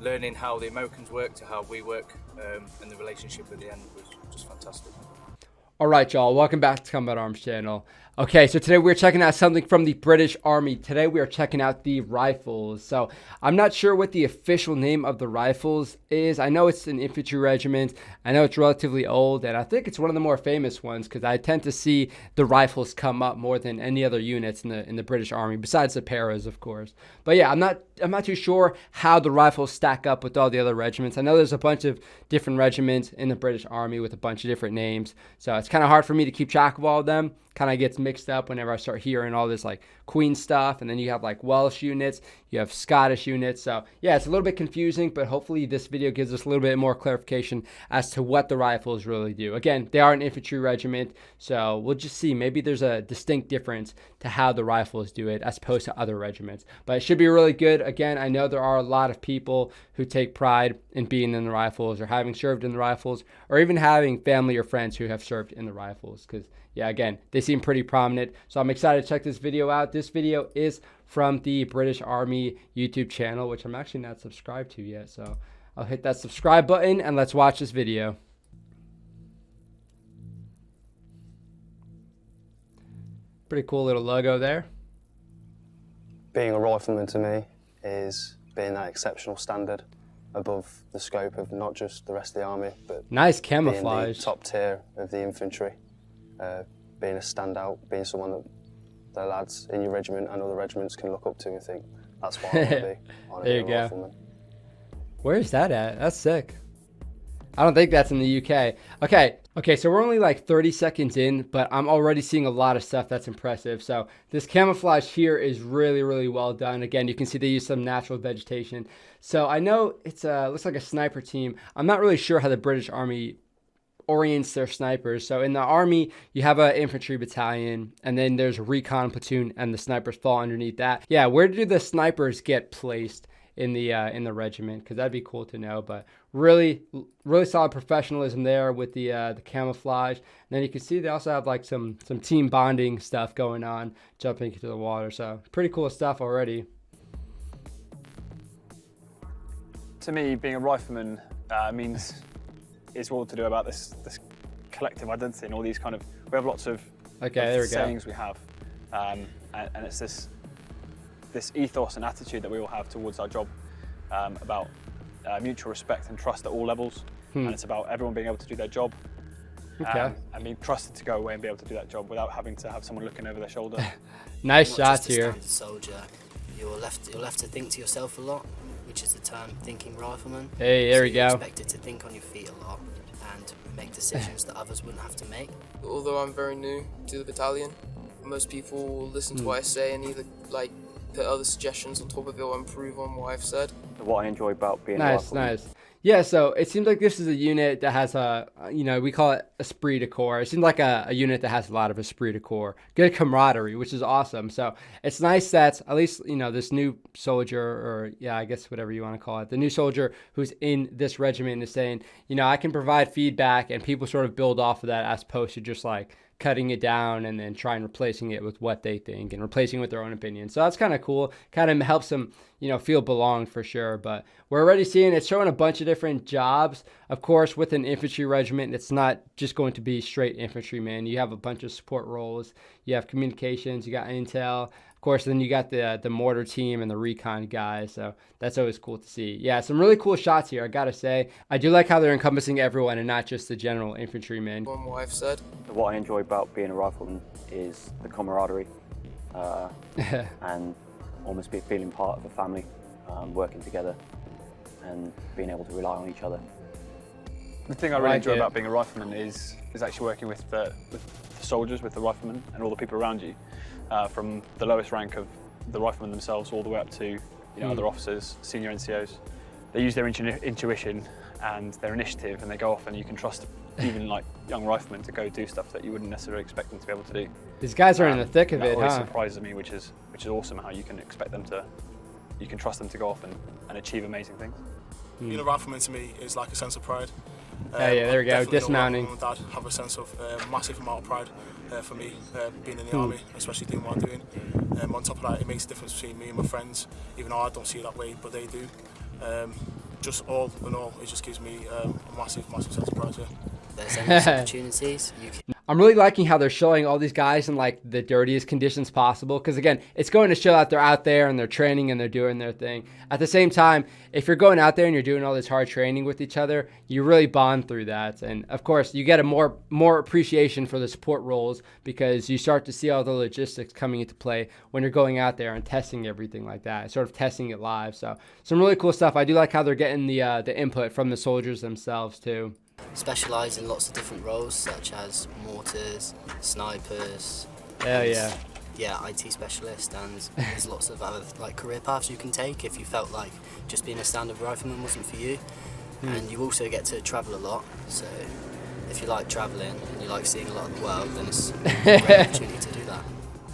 learning how the Americans work to how we work, and the relationship at the end was just fantastic. All right, y'all, welcome back to Combat Arms channel. Okay, so today we're checking out something from the British Army. Today we are checking out the rifles. So I'm not sure what the official name of the rifles is. I know it's an infantry regiment. I know it's relatively old, and I think it's one of the more famous ones because I tend to see the rifles come up more than any other units in the British Army, besides the paras, of course. But yeah, I'm not too sure how the rifles stack up with all the other regiments. I know there's a bunch of different regiments in the British Army with a bunch of different names, so it's kind of hard for me to keep track of all of them. Kind of gets mixed up whenever I start hearing all this like Queen stuff, and then you have like Welsh units, you have Scottish units. So yeah, it's a little bit confusing, but hopefully this video gives us a little bit more clarification as to what the rifles really do. Again, they are an infantry regiment, so we'll just see. Maybe there's a distinct difference to how the rifles do it as opposed to other regiments, but it should be really good. Again, I know there are a lot of people who take pride in being in the rifles or having served in the rifles, or even having family or friends who have served in the rifles, because yeah, again, they seem pretty prominent. So I'm excited to check this video out. This video is from the British Army YouTube channel, which I'm actually not subscribed to yet. So I'll hit that subscribe button and let's watch this video. Pretty cool little logo there. Being a rifleman to me is being that exceptional standard above the scope of not just the rest of the army, but nice camouflage. Being the top tier of the infantry. Being a standout, being someone that the lads in your regiment and other regiments can look up to and think, that's what I want to be. I want to be a rifleman. Where is that at? That's sick. I don't think that's in the UK. Okay, so we're only like 30 seconds in, but I'm already seeing a lot of stuff that's impressive. So this camouflage here is really, really well done. Again, you can see they use some natural vegetation. So I know it's looks like a sniper team. I'm not really sure how the British Army orients their snipers. So in the army, you have an infantry battalion, and then there's a recon platoon, and the snipers fall underneath that. Yeah, where do the snipers get placed in the regiment? Because that'd be cool to know. But really solid professionalism there with the camouflage. And then you can see they also have like some team bonding stuff going on, jumping into the water. So pretty cool stuff already. To me, being a rifleman means it's all to do about this collective identity and all these kind of, we have lots of sayings we have, and it's this ethos and attitude that we all have towards our job, about mutual respect and trust at all levels, and it's about everyone being able to do their job, and being trusted to go away and be able to do that job without having to have someone looking over their shoulder. Nice shots here. Not just a standard soldier, you're left to think to yourself a lot, which is the term thinking rifleman. Hey, there we go. You're expected to think on your feet a lot and make decisions that others wouldn't have to make. Although I'm very new to the battalion, most people will listen to what I say and either like put other suggestions on top of it or improve on what I've said. What I enjoy about being a rifleman. Nice. Yeah, so it seems like this is a unit that has a, we call it esprit de corps. It seems like a unit that has a lot of esprit de corps. Good camaraderie, which is awesome. So it's nice that at least, this new soldier, or yeah, I guess whatever you want to call it, the new soldier who's in this regiment is saying, I can provide feedback, and people sort of build off of that as opposed to just like cutting it down and then trying replacing it with what they think and replacing with their own opinion. So that's kind of cool. Kind of helps them, feel belonged for sure. But we're already seeing it's showing a bunch of different jobs. Of course, with an infantry regiment, it's not just going to be straight infantryman. You have a bunch of support roles. You have communications, you got intel. Of course, then you got the mortar team and the recon guys. So that's always cool to see. Yeah, some really cool shots here, I gotta say. I do like how they're encompassing everyone and not just the general infantryman. On what I've said. What I enjoy about being a rifleman is the camaraderie and almost feeling part of a family, working together and being able to rely on each other. The thing I really enjoy about being a rifleman is actually working with the soldiers, with the riflemen and all the people around you, from the lowest rank of the riflemen themselves all the way up to other officers, senior NCOs. They use their intuition and their initiative, and they go off, and you can trust even like young riflemen to go do stuff that you wouldn't necessarily expect them to be able to do. These guys are in the thick of it, huh? That always surprises me, which is awesome, how you can expect them to, you can trust them to go off and achieve amazing things. Being a rifleman to me is like a sense of pride. Yeah, there we go, dismounting. Mum and Dad have a sense of massive amount of pride for me being in the army, especially doing what I'm doing. On top of that, it makes a difference between me and my friends, even though I don't see it that way, but they do. just all in all, it just gives me a massive sense of pride. Yeah. There's endless opportunities. You can I'm really liking how they're showing all these guys in like the dirtiest conditions possible. Because again, it's going to show that they're out there and they're training and they're doing their thing. At the same time, if you're going out there and you're doing all this hard training with each other, you really bond through that. And of course, you get a more appreciation for the support roles because you start to see all the logistics coming into play when you're going out there and testing everything like that, sort of testing it live. So some really cool stuff. I do like how they're getting the input from the soldiers themselves too. specialise in lots of different roles, such as mortars, snipers. Hell yeah. Yeah, IT specialist, and there's lots of other like career paths you can take if you felt like just being a standard rifleman wasn't for you. And you also get to travel a lot, so if you like travelling and you like seeing a lot of the world, then it's a great opportunity to do that.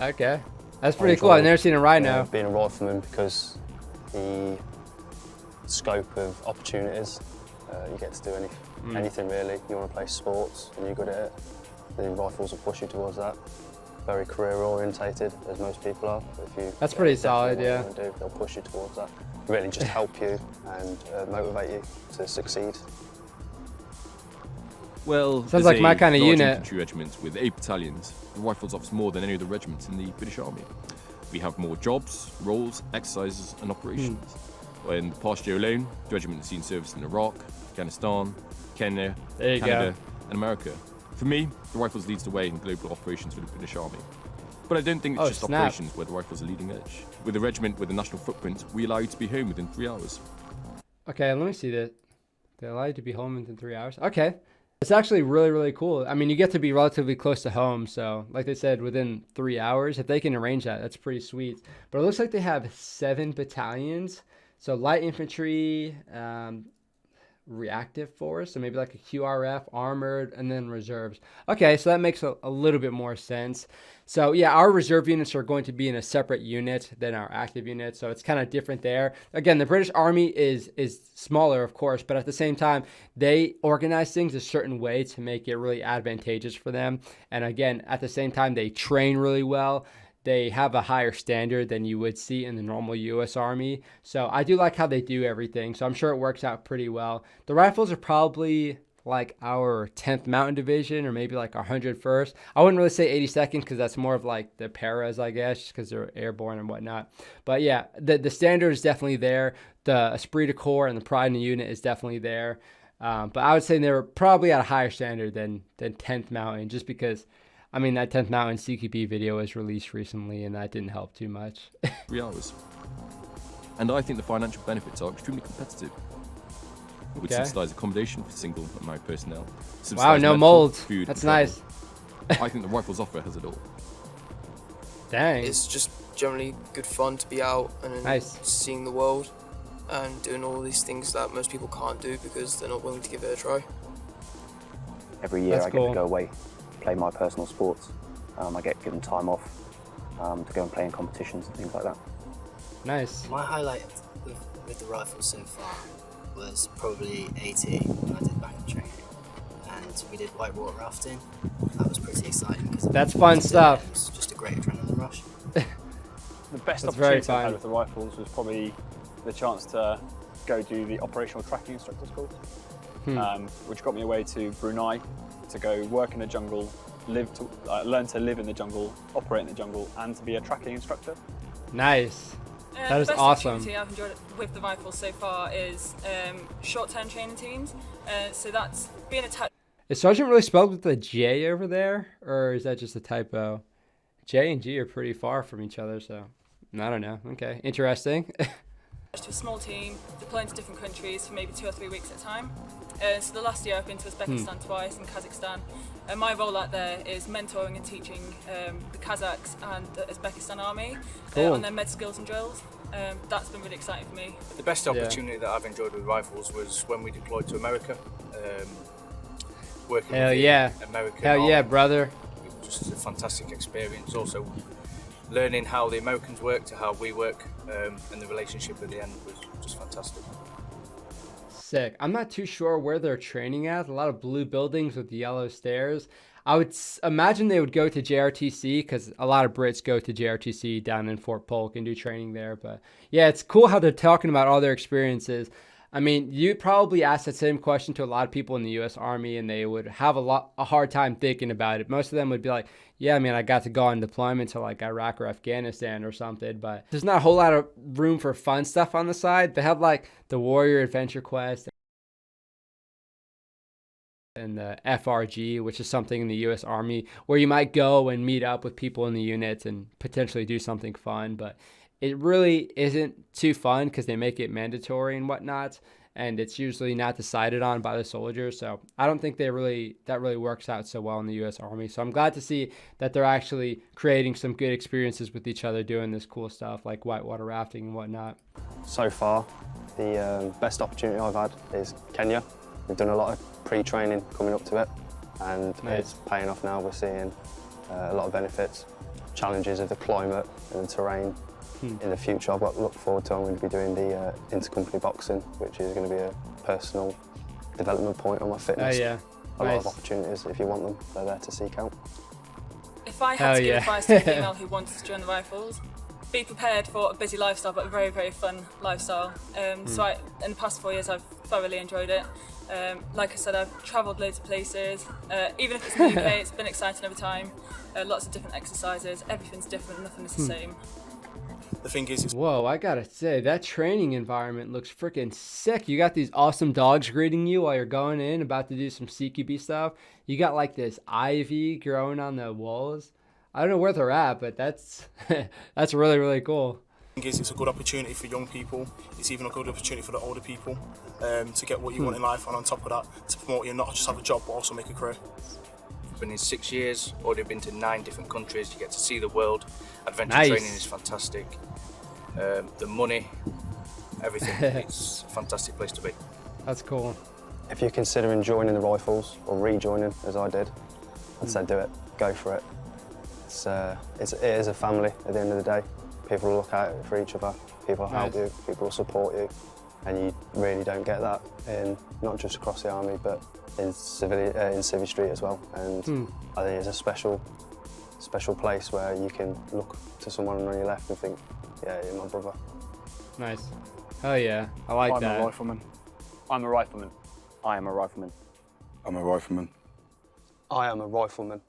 Okay, that's pretty cool. I've never seen a rhino. Being a rifleman, because the scope of opportunities, you get to do anything really. You want to play sports and you're good at it, the rifles will push you towards that. Very career orientated, as most people are. If you That's pretty solid, yeah. What you want to do, they'll push you towards that. Really just help you and motivate you to succeed. Well, sounds like my kind of unit. Infantry regiment with 8 battalions. The Rifles offers more than any other regiment in the British Army. We have more jobs, roles, exercises and operations. In the past year alone, the regiment has seen service in Iraq, Afghanistan, Kenya, Canada and America. For me, the Rifles leads the way in global operations for the British Army. But I don't think it's just operations where the Rifles are leading edge. With a regiment with a national footprint, we allow you to be home within 3 hours. Okay, let me see that. They allow you to be home within 3 hours? Okay. It's actually really, really cool. I mean, you get to be relatively close to home. So, like they said, within 3 hours, if they can arrange that, that's pretty sweet. But it looks like they have 7 battalions. So, light infantry, reactive force, so maybe like a QRF, armored, and then reserves. Okay, so that makes a little bit more sense. So yeah, our reserve units are going to be in a separate unit than our active unit, so it's kind of different there. Again, the British Army is smaller, of course, but at the same time, they organize things a certain way to make it really advantageous for them. And again, at the same time, they train really well. They have a higher standard than you would see in the normal U.S. Army. So I do like how they do everything. So I'm sure it works out pretty well. The Rifles are probably like our 10th Mountain Division or maybe like our 101st. I wouldn't really say 82nd because that's more of like the paras, I guess, because they're airborne and whatnot. But yeah, the standard is definitely there. The esprit de corps and the pride in the unit is definitely there. But I would say they're probably at a higher standard than 10th Mountain just because, I mean, that 10th Mountain CQB video was released recently, and that didn't help too much. 3 hours. And I think the financial benefits are extremely competitive. With subsidised accommodation for single and married personnel. Wow, no mold. Food. That's nice. I think the Rifles offer has it all. Dang. It's just generally good fun to be out and seeing the world and doing all these things that most people can't do because they're not willing to give it a try. Every year I get to go away, play my personal sports. I get given time off to go and play in competitions and things like that. Nice. My highlight with the Rifles so far was probably 80 when I did backup training, and we did whitewater rafting. That was pretty exciting because that's fun stuff. It was just a great adrenaline rush. The best opportunity I had with the Rifles was probably the chance to go do the operational tracking instructor's course, which got me away to Brunei to go work in the jungle, learn to live in the jungle, operate in the jungle, and to be a tracking instructor. Nice. That is the best awesome. opportunity I've enjoyed with the Rifles so far is short-term training teams. So that's being attached. Is Sergeant really spelled with a J over there, or is that just a typo? J and G are pretty far from each other, so I don't know. Okay, interesting. To a small team, deploying to different countries for maybe 2 or 3 weeks at a time. So the last year I've been to Uzbekistan twice and Kazakhstan. My role out there is mentoring and teaching the Kazakhs and the Uzbekistan Army on their med skills and drills. That's been really exciting for me. The best opportunity that I've enjoyed with Rifles was when we deployed to America. Working with the American Hell Army. yeah, brother. It was just a fantastic experience. Also, learning how the Americans work to how we work and the relationship at the end was just fantastic. Sick. I'm not too sure where they're training at. A lot of blue buildings with yellow stairs. I would imagine they would go to JRTC because a lot of Brits go to JRTC down in Fort Polk and do training there. But yeah, it's cool how they're talking about all their experiences. I mean, you'd probably ask that same question to a lot of people in the U.S. Army, and they would have a hard time thinking about it. Most of them would be like, yeah, I mean, I got to go on deployment to like Iraq or Afghanistan or something, but there's not a whole lot of room for fun stuff on the side. They have like the Warrior Adventure Quest and the FRG, which is something in the U.S. Army where you might go and meet up with people in the units and potentially do something fun, but it really isn't too fun because they make it mandatory and whatnot, and it's usually not decided on by the soldiers. So I don't think that really works out so well in the U.S. Army. So I'm glad to see that they're actually creating some good experiences with each other doing this cool stuff like whitewater rafting and whatnot. So far, the best opportunity I've had is Kenya. We've done a lot of pre-training coming up to it, and it's paying off now. We're seeing a lot of benefits, challenges of the climate and the terrain. In the future, I've got to look forward to. I'm going to be doing the intercompany boxing, which is going to be a personal development point on my fitness. Yeah. A lot of opportunities. If you want them, they're there to seek out. If I had to give advice to a female who wants to join the Rifles, be prepared for a busy lifestyle, but a very, very fun lifestyle. So in the past 4 years, I've thoroughly enjoyed it. Like I said, I've travelled loads of places. Even if it's in the UK, it's been exciting over time. Lots of different exercises. Everything's different. Nothing is the same. The thing is, whoa, I gotta say, that training environment looks freaking sick. You got these awesome dogs greeting you while you're going in, about to do some CQB stuff. You got like this ivy growing on the walls. I don't know where they're at, but that's that's really, really cool. The thing is, it's a good opportunity for young people. It's even a good opportunity for the older people to get what you want in life, and on top of that, to promote you, not just have a job, but also make a career. Been in 6 years, already been to 9 different countries. You get to see the world. Adventure training is fantastic. The money, everything. It's a fantastic place to be. That's cool. If you're considering joining the Rifles or rejoining, as I did, I'd say do it. Go for it. It is a family at the end of the day. People will look out for each other. People will help you. People will support you, and you really don't get that in not just across the army, but in Civvy Street as well. And I think it's a special place where you can look to someone on your left and think, yeah, you're my brother. Nice. Hell yeah, I like that. I'm a rifleman. I'm a rifleman. I am a rifleman. I'm a rifleman. I am a rifleman.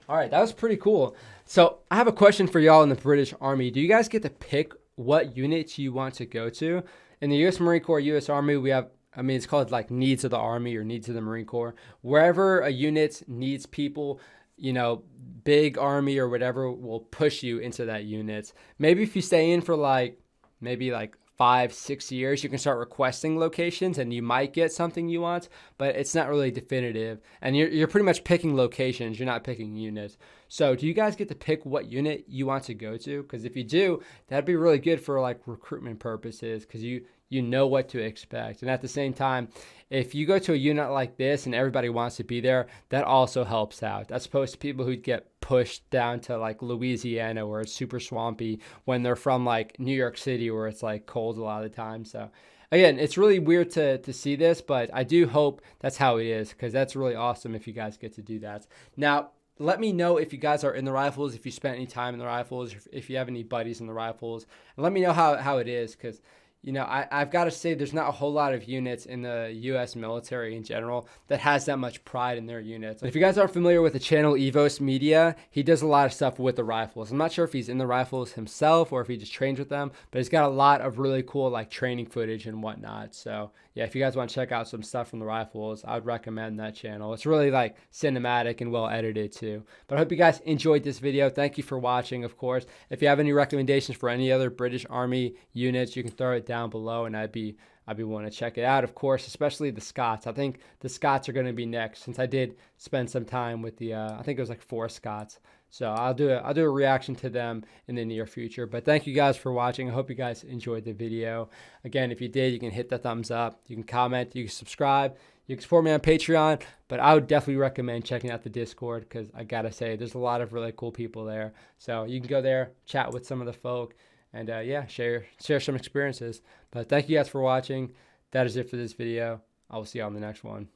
All right, that was pretty cool. So I have a question for y'all in the British Army. Do you guys get to pick what units you want to go to? In the U.S. Marine Corps, U.S. Army, we have, I mean, it's called like needs of the Army or needs of the Marine Corps. Wherever a unit needs people, you know, big Army or whatever will push you into that unit. Maybe if you stay in for like, maybe like 5-6 years, you can start requesting locations and you might get something you want, but it's not really definitive. And you're pretty much picking locations, you're not picking units. So do you guys get to pick what unit you want to go to? Because if you do, that'd be really good for like recruitment purposes, because you know what to expect. And at the same time, if you go to a unit like this and everybody wants to be there, that also helps out. That's opposed to people who get pushed down to like Louisiana where it's super swampy when they're from like New York City where it's like cold a lot of the time. So again, it's really weird to see this, but I do hope that's how it is, because that's really awesome if you guys get to do that. Now, let me know if you guys are in the Rifles, if you spent any time in the Rifles, if you have any buddies in the Rifles, and let me know how it is, because you know, I've got to say there's not a whole lot of units in the U.S. military in general that has that much pride in their units. If you guys aren't familiar with the channel Evos Media, he does a lot of stuff with the Rifles. I'm not sure if he's in the Rifles himself or if he just trains with them, but he's got a lot of really cool like training footage and whatnot. So yeah, if you guys want to check out some stuff from the Rifles, I would recommend that channel. It's really like cinematic and well edited too. But I hope you guys enjoyed this video. Thank you for watching, of course. If you have any recommendations for any other British Army units, you can throw it down below and I'd be willing to check it out, of course, especially the Scots. I think the Scots are going to be next, since I did spend some time with the I think it was like 4 Scots. So I'll do a reaction to them in the near future. But thank you guys for watching. I hope you guys enjoyed the video. Again, if you did, you can hit the thumbs up, you can comment, you can subscribe, you can support me on Patreon, but I would definitely recommend checking out the Discord, because I gotta say there's a lot of really cool people there. So you can go there, chat with some of the folk, and yeah, share some experiences. But thank you guys for watching. That is it for this video. I will see you on the next one.